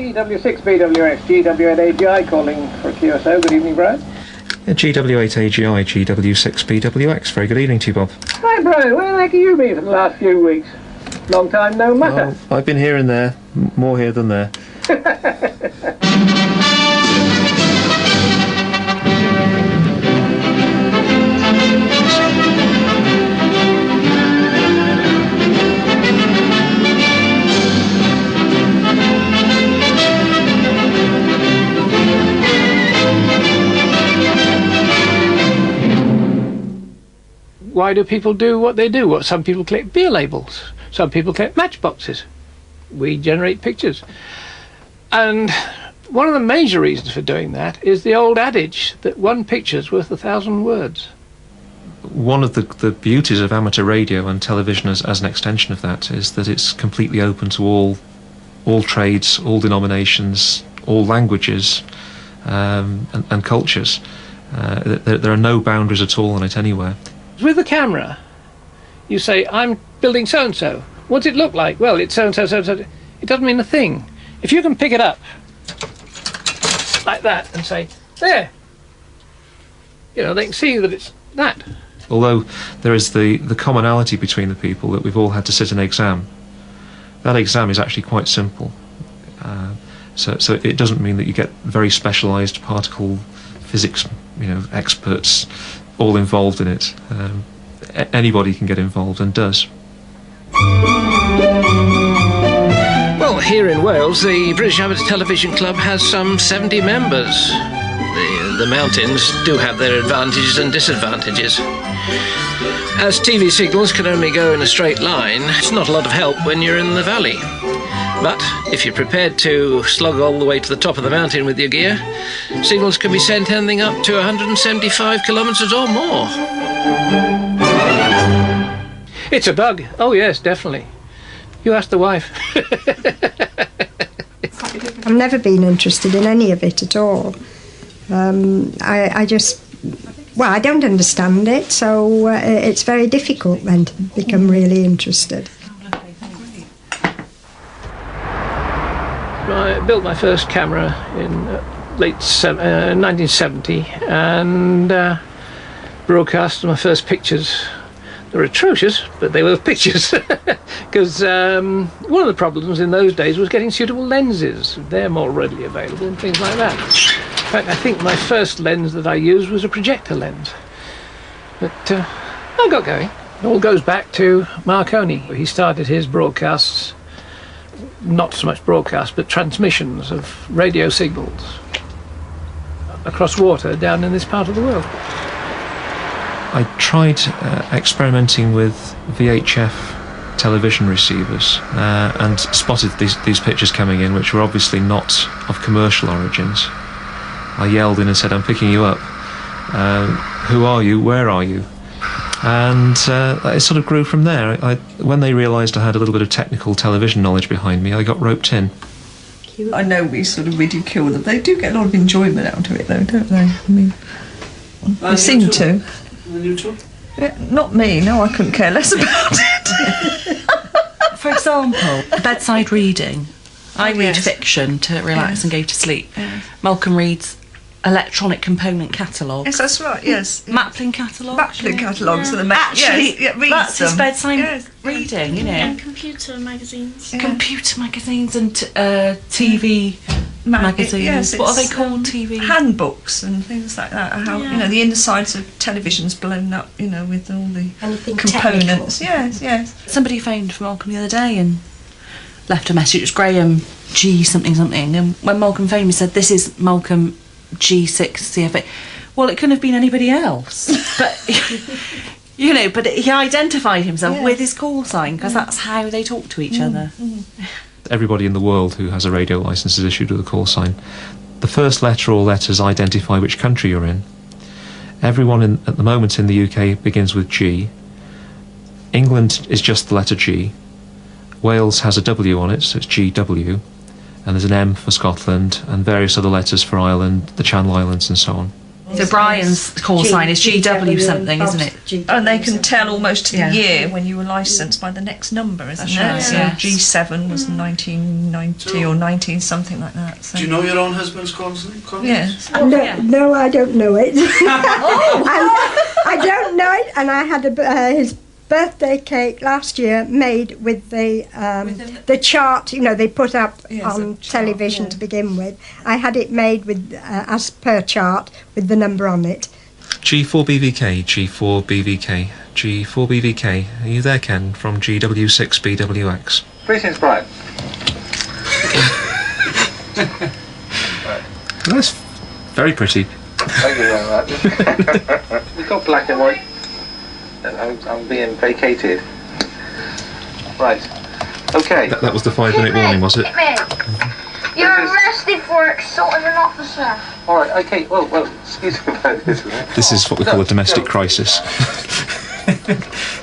GW6BWX, GW8AGI calling for a QSO. Good evening, Brad. GW8AGI, GW6BWX. Very good evening to you, Bob. Hi, Brian. Where the heck have you been for the last few weeks? Long time no matter. Oh, I've been here and there. More here than there. Why do people do what they do? What some people collect beer labels, some people collect matchboxes. We generate pictures. And one of the major reasons for doing that is the old adage that one picture's worth 1,000 words. One of the beauties of amateur radio and television as an extension of that is that it's completely open to all trades, all denominations, all languages, and cultures. There are no boundaries at all on it anywhere. With the camera, you say, I'm building so-and-so. What's it look like? Well, it's so-and-so, so-and-so. It doesn't mean a thing. If you can pick it up like that and say, there, you know, they can see that it's that. Although there is the commonality between the people that we've all had to sit an exam, that exam is actually quite simple. So it doesn't mean that you get very specialised particle physics, experts all involved in it. Anybody can get involved and does. Well, here in Wales, the British Amateur Television Club has some 70 members. The mountains do have their advantages and disadvantages. As TV signals can only go in a straight line, it's not a lot of help when you're in the valley. But if you're prepared to slog all the way to the top of the mountain with your gear, signals can be sent anything up to 175 kilometres or more. It's a bug. Oh yes, definitely. You ask the wife. I've never been interested in any of it at all. I don't understand it, so it's very difficult then to become really interested. I built my first camera in late 1970 and broadcast my first pictures. They were atrocious, but they were pictures. Because one of the problems in those days was getting suitable lenses. They're more readily available and things like that. In fact, I think my first lens that I used was a projector lens. But I got going. It all goes back to Marconi. He started his broadcasts, not so much broadcasts, but transmissions of radio signals across water down in this part of the world. I tried experimenting with VHF television receivers and spotted these pictures coming in, which were obviously not of commercial origins. I yelled in and said, "I'm picking you up. Who are you? Where are you?" And it sort of grew from there. When they realised I had a little bit of technical television knowledge behind me, I got roped in. I know we sort of ridicule them. They do get a lot of enjoyment out of it, though, don't they? I mean, they seem to. Yeah, not me. No, I couldn't care less about it. For example, bedside reading. I read fiction to relax and go to sleep. Malcolm reads electronic component catalogues. Yes, that's right, yes. Maplin catalogues. Maplin catalogues are the Actually, reads that's them. his bedside reading, you know. And computer magazines. Yeah. Computer magazines and TV magazines. Yes, what are they called? TV handbooks and things like that. How the insides of televisions blown up, with all the components. Technical. Yes. Somebody phoned from Malcolm the other day and left a message. It was Graham G something, and when Malcolm phoned, he said, "This is Malcolm G6 CFA." Well, it couldn't have been anybody else, but but he identified himself with his call sign because that's how they talk to each other. Everybody in the world who has a radio licence is issued with a call sign. The first letter or letters identify which country you're in. Everyone at the moment in the UK begins with G. England is just the letter G. Wales has a W on it, so it's GW. And there's an M for Scotland and various other letters for Ireland, the Channel Islands and so on. So Brian's call sign is GW something, isn't it? And they can tell almost to the year when you were licensed by the next number, isn't it? Right, So yes. G7 was 1990 or 19 something like that. So. Do you know your own husband's call sign? Yes. No, I don't know it. I don't know it, and I had his birthday cake last year made with the chart, they put up on television to begin with. I had it made with as per chart with the number on it. G4BVK, G4BVK, G4BVK. Are you there, Ken, from GW6BWX? Greetings, Brian. That's very pretty. Thank you very much. We've got black and white. I'm being vacated. Right. Okay. That was the 5-minute warning, was it? You're arrested for assaulting an officer. All right. Okay. Well. Excuse me about this. This is what we call a domestic crisis.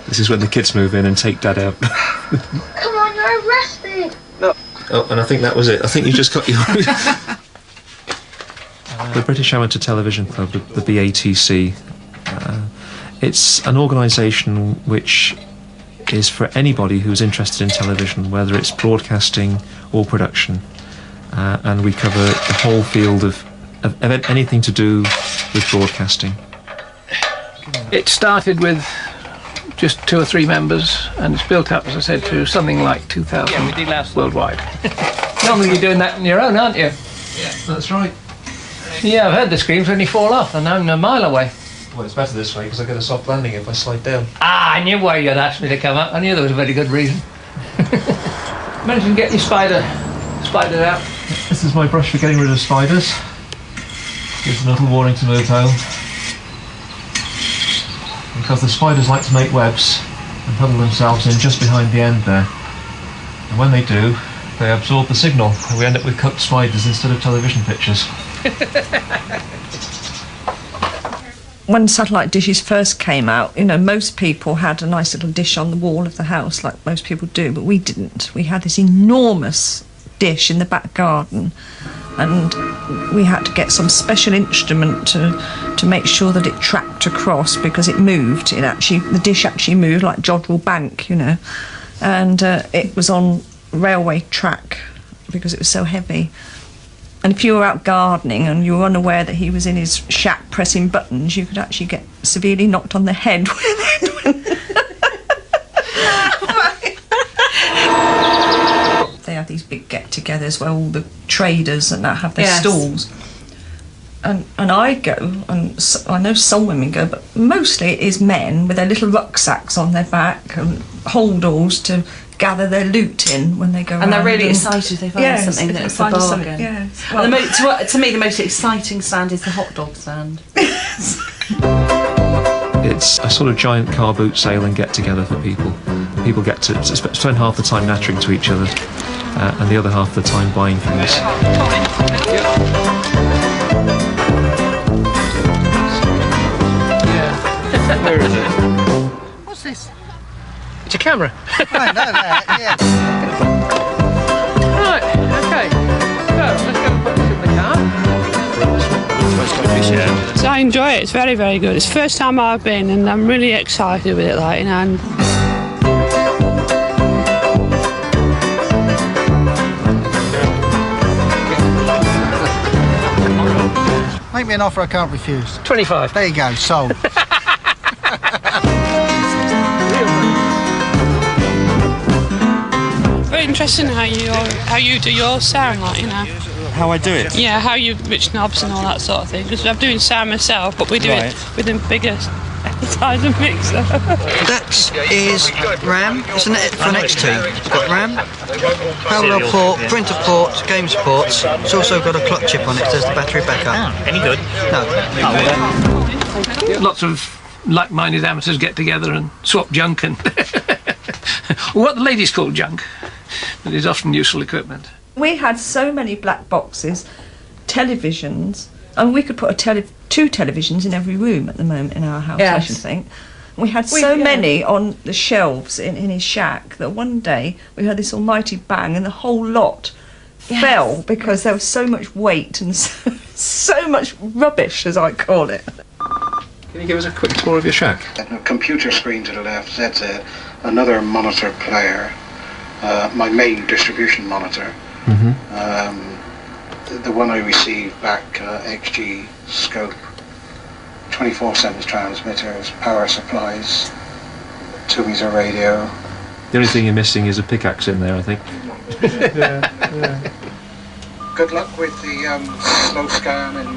This is when the kids move in and take Dad out. Come on, you're arrested. No. Oh, and I think that was it. I think you just got your... The British Amateur Television Club, the BATC, it's an organisation which is for anybody who's interested in television, whether it's broadcasting or production, and we cover the whole field of anything to do with broadcasting. It started with just 2 or 3 members, and it's built up, as I said, to something like 2,000 worldwide. Normally you're doing that on your own, aren't you? Yeah, that's right. Yeah, I've heard the screams when you fall off, and I'm a mile away. Well, it's better this way because I get a soft landing if I slide down. I knew why you'd asked me to come up. I knew there was a very good reason. Managed to get your spiders out. This is my brush for getting rid of spiders. Gives a little warning to move home. Because the spiders like to make webs and huddle themselves in just behind the end there. And when they do, they absorb the signal and we end up with cooked spiders instead of television pictures. When satellite dishes first came out, most people had a nice little dish on the wall of the house, like most people do, but we didn't. We had this enormous dish in the back garden, and we had to get some special instrument to make sure that it tracked across because it moved. The dish actually moved like Jodrell Bank, and it was on railway track because it was so heavy. And if you were out gardening and you were unaware that he was in his shack pressing buttons, you could actually get severely knocked on the head with it. They have these big get-togethers where all the traders and that have their stalls. And I go, and I know some women go, but mostly it is men with their little rucksacks on their back and holdalls to gather their loot in when they go and around. they're really excited if they find something that's a bargain. Yes. Well, to me, the most exciting stand is the hot dog stand. It's a sort of giant car boot sale and get together for people. People get to spend half the time nattering to each other and the other half the time buying things. Yeah. Where is it? What's this? It's a camera. I know that. Yeah. Right. Okay. So let's go and put this in the car. So I enjoy it. It's very, very good. It's the first time I've been, and I'm really excited with it. And make me an offer I can't refuse. 25. There you go. Sold. very interesting how you do your sound, How I do it? Yeah, how you rich knobs and all that sort of thing. Because I'm doing sound myself, but we do it with a bigger size of mixer. That is RAM, isn't it, for an XT? It's got RAM, parallel port, printer port, games ports. It's also got a clock chip on it, so there's the battery backup. Any good? No. Lots of like-minded amateurs get together and swap junk and what the ladies call junk. It is often useful equipment. We had so many black boxes, televisions, and we could put two televisions in every room at the moment in our house, I should think. We had so many on the shelves in his shack that one day we heard this almighty bang and the whole lot fell because there was so much weight and so so much rubbish, as I call it. Can you give us a quick tour of your shack? A computer screen to the left, that's another monitor player, my main distribution monitor. The one I received back, XG scope, 24/7 transmitters, power supplies, 2-meter radio. The only thing you're missing is a pickaxe in there, I think. Good luck with the slow scan and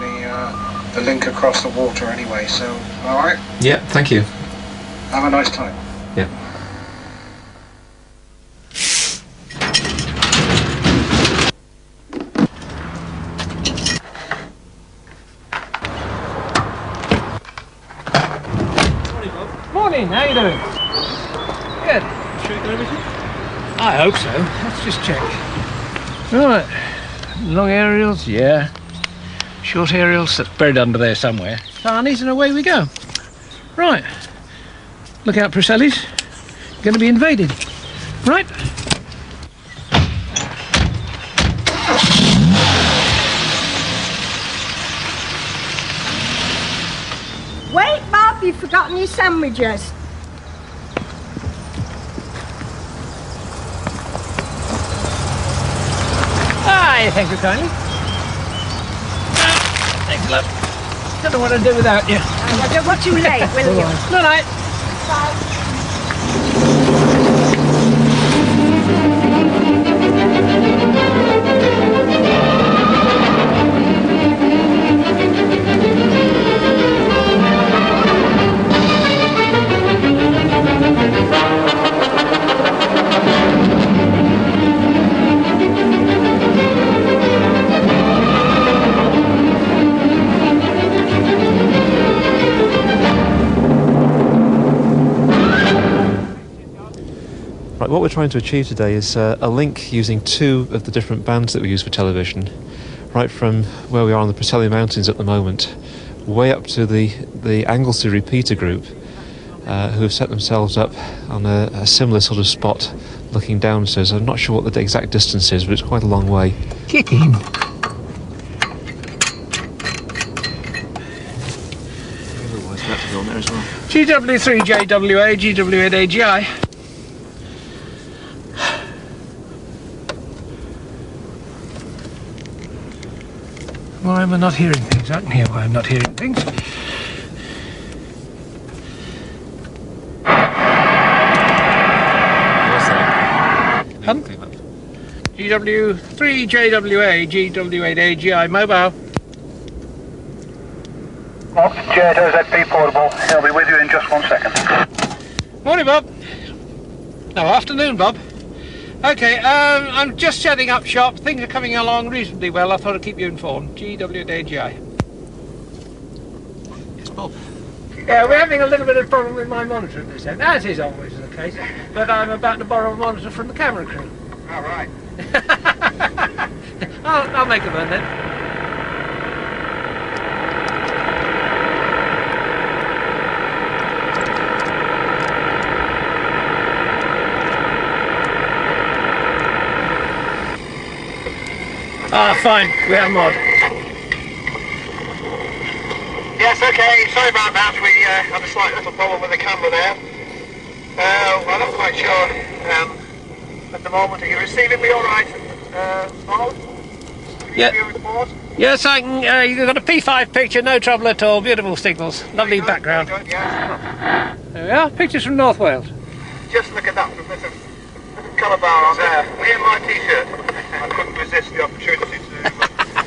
the link across the water anyway, so alright? Yeah, thank you. Have a nice time. Yeah. Morning, how you doing? Good. Sure you got everything? I hope so. Let's just check. Right. Long aerials, yeah. Short aerials, that's buried under there somewhere. Tarnies, and away we go. Right. Look out, Priscellis. Going to be invaded. Right. Wait, Bob, you've forgotten your sandwiches. Hi, thank you kindly. Thanks a lot. Don't know what I'd do without you. I don't want you late, will you? Good night. Bye. Right, what we're trying to achieve today is a link using 2 of the different bands that we use for television, right from where we are on the Preseli Mountains at the moment, way up to the Anglesey repeater group, who have set themselves up on a similar sort of spot looking down. So I'm not sure what the exact distance is, but it's quite a long way. Kicking. Otherwise, that's to go on there as well. GW3JWA, GW8AGI. Why am I not hearing things? I can hear why I'm not hearing things. What's that? GW3JWA, GW8AGI, mobile. GW8ZP portable, he'll be with you in just 1 second. Morning, Bob. No, afternoon, Bob. Okay, I'm just setting up shop. Things are coming along reasonably well. I thought I'd keep you informed. GW8AGI. Yes, Bob. Yeah, we're having a little bit of problem with my monitor at this end, as is always the case. But I'm about to borrow a monitor from the camera crew. All right. I'll make a run then. Ah, fine. We have mod. Yes, okay, sorry about that. We had a slight little problem with the camera there. I'm not quite sure at the moment. Are you receiving me all right, Paul? Yeah. Report? Yes, I can. You've got a P5 picture, no trouble at all. Beautiful signals, lovely background. Good, yes. There we are. Pictures from North Wales. Just look at that bit of colour bar on there. Me and my t-shirt. I couldn't resist the opportunity to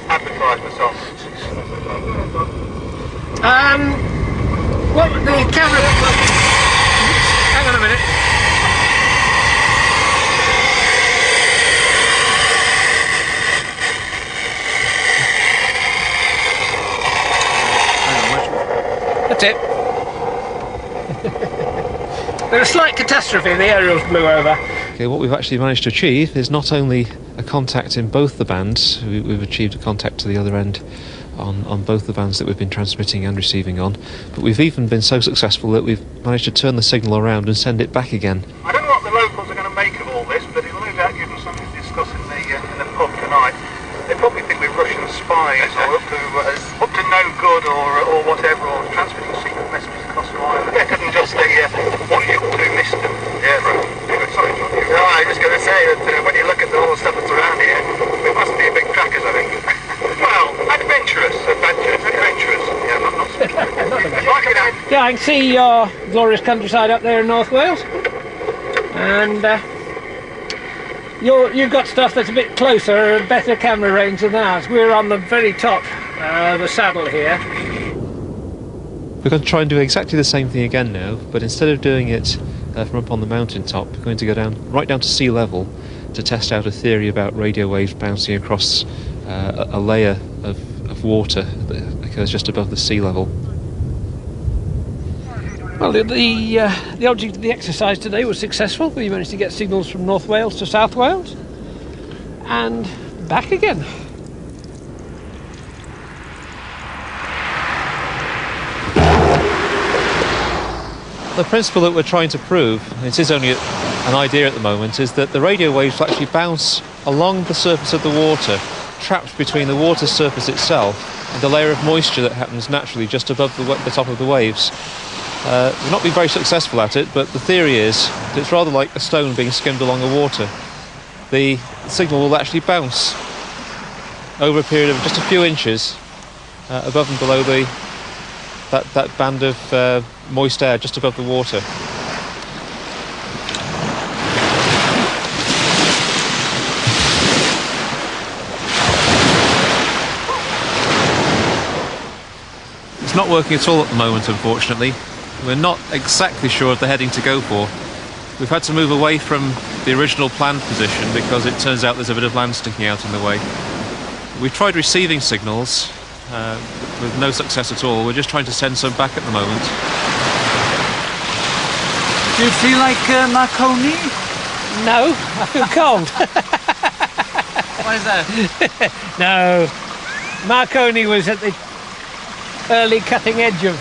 advertise myself. What the camera? Hang on a minute. That's it. There's a slight catastrophe. The aerials blew over. Okay, what we've actually managed to achieve is not only a contact in both the bands, we've achieved a contact to the other end on both the bands that we've been transmitting and receiving on, but we've even been so successful that we've managed to turn the signal around and send it back again. I don't know what the locals are going to make of all this, but it'll no doubt give them something to discuss in the pub tonight. They probably think we're Russian spies. spies or up to no good or whatever, or transmitting secret messages across the wire. They couldn't just say, what are you up to, mister? Yeah, right. Sorry, John. No, I was just going to say that when you look at all the stuff that's around here, it must be a big crackers, I think. Well, adventurous. Yeah, not Yeah, I can see your glorious countryside up there in North Wales. And you've got stuff that's a bit closer, better camera range than ours. We're on the very top of the saddle here. We're going to try and do exactly the same thing again now, but instead of doing it from up on the mountain top, we're going to go right down to sea level to test out a theory about radio waves bouncing across a layer of water that occurs just above the sea level. Well, the object of the exercise today was successful. We managed to get signals from North Wales to South Wales and back again. The principle that we're trying to prove, and it is only an idea at the moment, is that the radio waves will actually bounce along the surface of the water, trapped between the water surface itself and the layer of moisture that happens naturally just above the top of the waves. We've not been very successful at it, but the theory is that it's rather like a stone being skimmed along the water. The signal will actually bounce over a period of just a few inches above and below that band of moist air just above the water. It's not working at all at the moment, unfortunately. We're not exactly sure of the heading to go for. We've had to move away from the original planned position because it turns out there's a bit of land sticking out in the way. We've tried receiving signals with no success at all. We're just trying to send some back at the moment. Do you feel like Marconi? No, I feel cold. Why is that? No, Marconi was at the early cutting edge of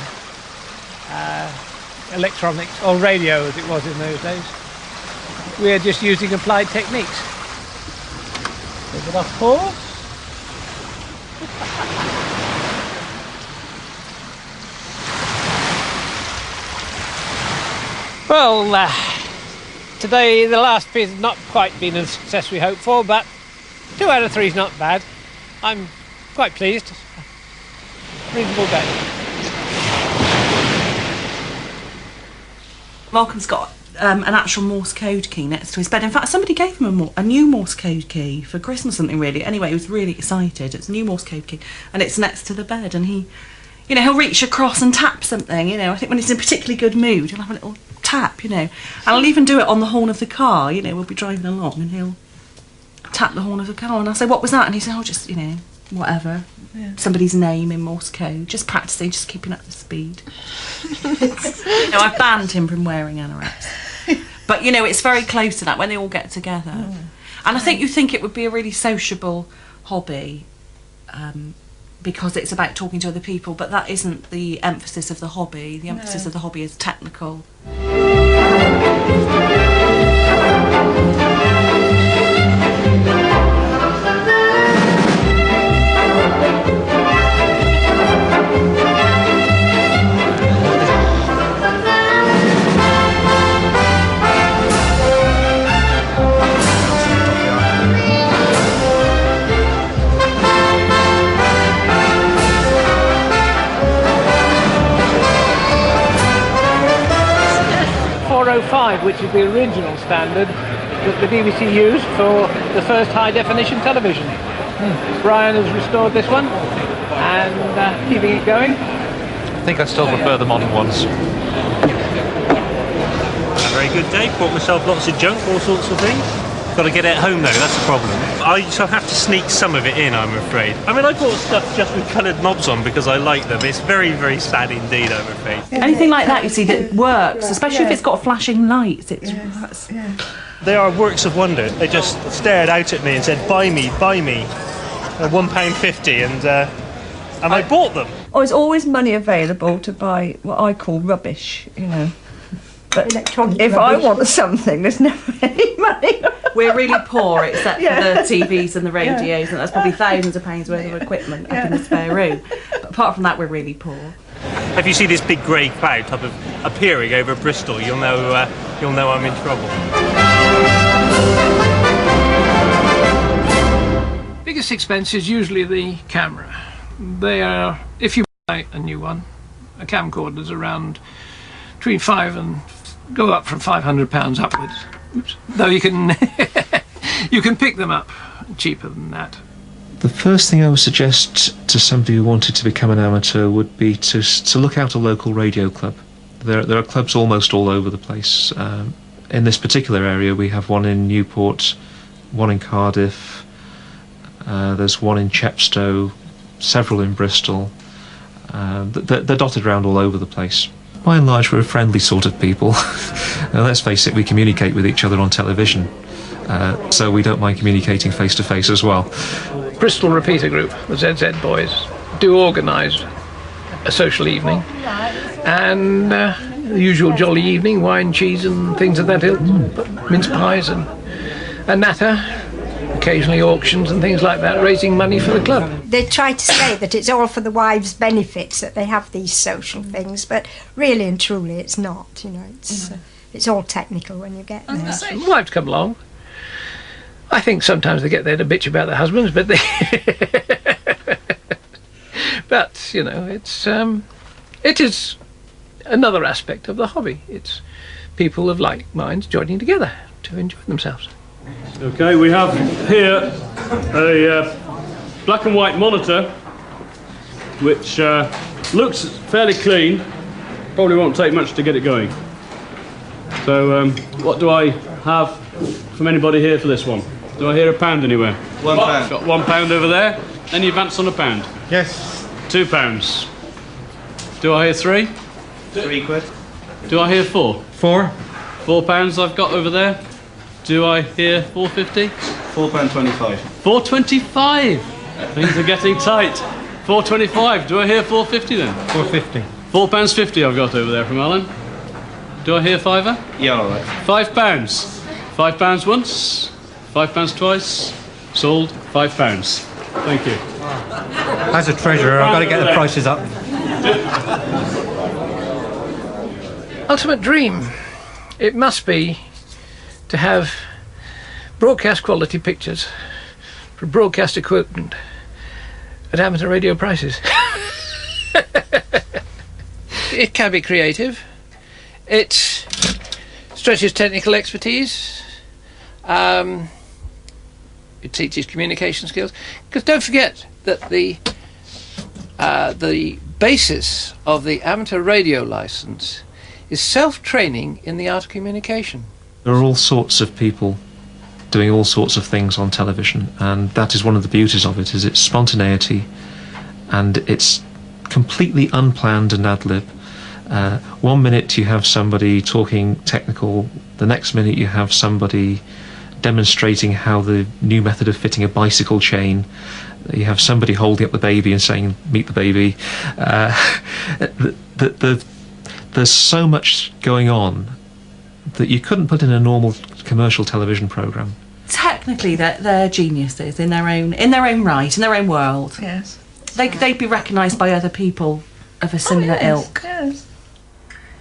electronics, or radio as it was in those days. We're just using applied techniques. Take it off pause. Well, today the last piece has not quite been a success we hoped for, but 2 out of 3 is not bad. I'm quite pleased. Reasonable day. Malcolm's got an actual Morse code key next to his bed. In fact, somebody gave him a new Morse code key for Christmas or something, really. Anyway, he was really excited. It's a new Morse code key, and it's next to the bed, and he'll reach across and tap something, I think when he's in a particularly good mood, he'll have a little tap, and I'll even do it on the horn of the car, we'll be driving along, and he'll tap the horn of the car, and I'll say, what was that? And he said, oh, just, whatever. Yeah. Somebody's name in Morse code, just practicing, just keeping up the speed. I've banned him from wearing anoraks. But, it's very close to that when they all get together. Mm. And I think you think it would be a really sociable hobby because it's about talking to other people, but that isn't the emphasis of the hobby. The emphasis of the hobby is technical. 405, which is the original standard that the BBC used for the first high-definition television. Brian has restored this one and keeping it going. I think I still prefer the modern ones. A very good day. Bought myself lots of junk, all sorts of things. Got to get it home though, that's the problem. I shall have to sneak some of it in, I'm afraid. I mean, I bought stuff just with coloured knobs on because I like them. It's very, very sad indeed, I'm afraid. Anything like that, you see, that works, especially if it's got flashing lights. They are works of wonder. They just stared out at me and said, buy me, £1.50, and I bought them. Oh, there's always money available to buy what I call rubbish, But electronic if rubbish. I want something, there's never any money. we're really poor except for the TVs and the radios, and that's probably thousands of pounds worth of equipment up in the spare room. But apart from that, we're really poor. If you see this big grey cloud type of appearing over Bristol, you'll know I'm in trouble. Biggest expense is usually the camera. They are, if you buy a new one, a camcorder's around between go up from £500 upwards. Oops. Though you can you can pick them up cheaper than that. The first thing I would suggest to somebody who wanted to become an amateur would be to look out a local radio club. There are clubs almost all over the place. In this particular area, we have one in Newport, one in Cardiff, there's one in Chepstow, several in Bristol. They're dotted around all over the place. By and large, we're a friendly sort of people. Let's face it, we communicate with each other on television, so we don't mind communicating face to face as well. Bristol Repeater Group, the ZZ Boys, do organise a social evening, and the usual jolly evening, wine, cheese and things of that ilk, mince pies and natter, occasionally auctions and things like that, raising money for the club. They try to say that it's all for the wives' benefits that they have these social things, but really and truly it's not, you know, it's all technical when you get there. Wives come along. I think sometimes they get there to bitch about their husbands, but but you know, it is another aspect of the hobby. It's people of like minds joining together to enjoy themselves. Okay, we have here a black and white monitor which looks fairly clean. Probably won't take much to get it going. So what do I have from anybody here for this one? Do I hear £1 anywhere? £1. Got £1 over there. Any advance on £1? Yes. £2. Do I hear £3? £3. Do I hear £4? £4. £4 I've got over there. Do I hear £4.50? £4.25. £4.25. Things are getting tight. £4.25. Do I hear £4.50 then? £4.50. £4.50 I've got over there from Alan. Do I hear £5? Yeah, all right. £5. £5 once. £5 twice. Sold. £5. Thank you. As a treasurer, I've got to get the prices up. Ultimate dream. It must be to have broadcast quality pictures for broadcast equipment at amateur radio prices. It can be creative. It stretches technical expertise. It teaches communication skills. Because don't forget that the basis of the amateur radio license is self-training in the art of communication. There are all sorts of people doing all sorts of things on television, and that is one of the beauties of it, is its spontaneity, and it's completely unplanned and ad-lib. 1 minute you have somebody talking technical, the next minute you have somebody demonstrating how the new method of fitting a bicycle chain, you have somebody holding up the baby and saying, meet the baby. There's so much going on that you couldn't put in a normal commercial television programme. Technically, they're geniuses in their own right, in their own world. Yes. They'd be recognised by other people of a similar ilk. Yes.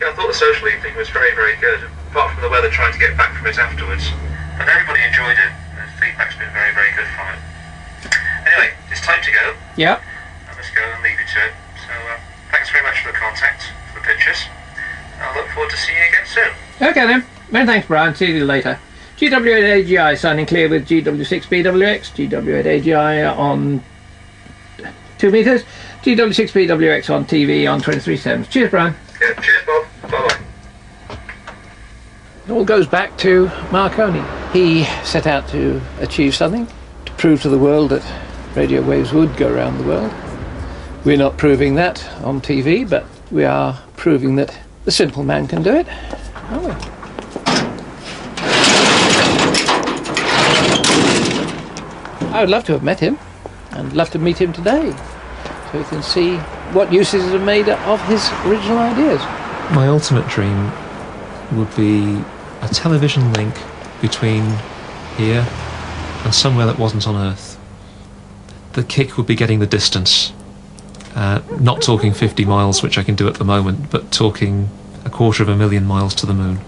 Yeah, I thought the social evening was very, very good, apart from the weather trying to get back from it afterwards. But everybody enjoyed it. The feedback's been very, very good from it. Anyway, it's time to go. Yeah. I must go and leave you to it. So thanks very much for the contact, for the pictures. I look forward to seeing you again soon. Okay then. Many thanks, Brian. See you later. GW8AGI signing clear with GW6BWX. GW8AGI on 2 metres. GW6BWX on TV on 23 stems. Cheers, Brian. Yeah, cheers, Bob. Bye-bye. It all goes back to Marconi. He set out to achieve something, to prove to the world that radio waves would go around the world. We're not proving that on TV, but we are proving that the simple man can do it, aren't we? I would love to have met him, and love to meet him today, so we can see what uses are made of his original ideas. My ultimate dream would be a television link between here, and somewhere that wasn't on Earth. The kick would be getting the distance. Not talking 50 miles, which I can do at the moment, but talking 250,000 miles to the moon.